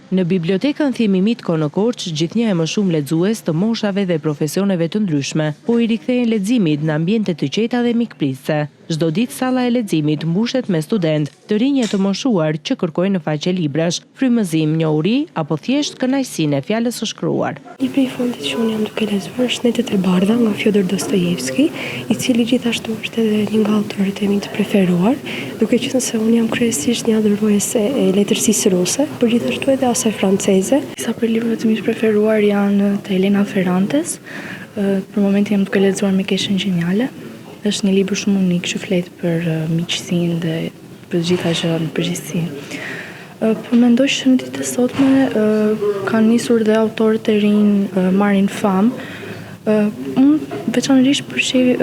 Në bibliotekën Thjemimit Ko në Korçë, gjithnjë e më shumë lexues të moshave dhe profesioneve të ndryshme, po i rikthehen leximit në ambiente të qeta dhe mikpritëse. Çdo ditë salla e leximit mbushet me studentë, të rinj e të moshuar që kërkojnë në faqe librash, frymëzim, njohuri apo thjesht kënaqësinë e fjalës së shkruar. Libri i fundit që unë jam duke lexuar është Snetet e bardha nga Fjodor Dostojevski, i cili gjithashtu është edhe një nga autorët e mi të preferuar, duke qenë se unë jam kryesisht një adhuruese e letërsisë ruse, por gjithashtu edhe asaj franceze. Disa prej librave të mi të preferuar janë të Elena Ferrantes. Për momentin jam duke lexuar Mikeshën Gjeniale. Është një libër shumë unik që flet për miqësinë dhe për gjitha gjërat në përgjithësi. Po mendoj që në ditët e sotme kanë nisur dhe autorët e rinj marrin famë. Unë veçanërisht përshij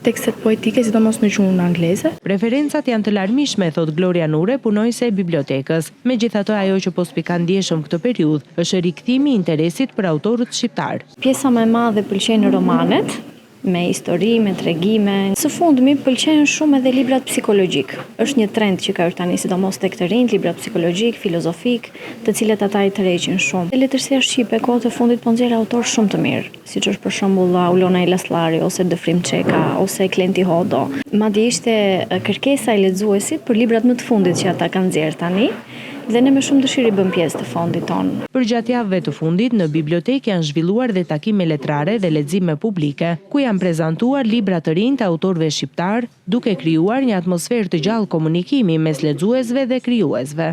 tekstet poetike, sidomos në gjuhën angleze. Preferencat janë të larmishme, thot Gloria Nure, punojse e bibliotekës. Megjithatë, ajo që po spikan ndjeshëm këtë periudhë është rikthimi i interesit për autorët shqiptar. Pjesa më e madhe pëlqejnë romanet, me histori, me tregime. Së fundmi pëlqejnë shumë edhe librat psikologjik. Është një trend që ka ardhur tani sidomos tek të rinjt, libra psikologjik, filozofik, të cilat ata i tërheqin shumë. Letërsia shqipe kohët e fundit po nxjerr autor shumë të mirë, siç është për shembull Ulona Ilaslari ose Dëfrim Çeka ose Klenti Hodo. Madje ishte kërkesa e lexuesit për librat më të fundit që ata kanë nxjerr tani. Dhe ne me shumë dëshirë i bëm pjesë të fondit tonë. Për gjatë javëve të fundit, në bibliotekë janë zhvilluar dhe takime letrare dhe lexime publike, ku janë prezantuar libra të rinj të autorëve shqiptar, duke krijuar një atmosferë të gjallë komunikimi mes lexuesve dhe krijuesve.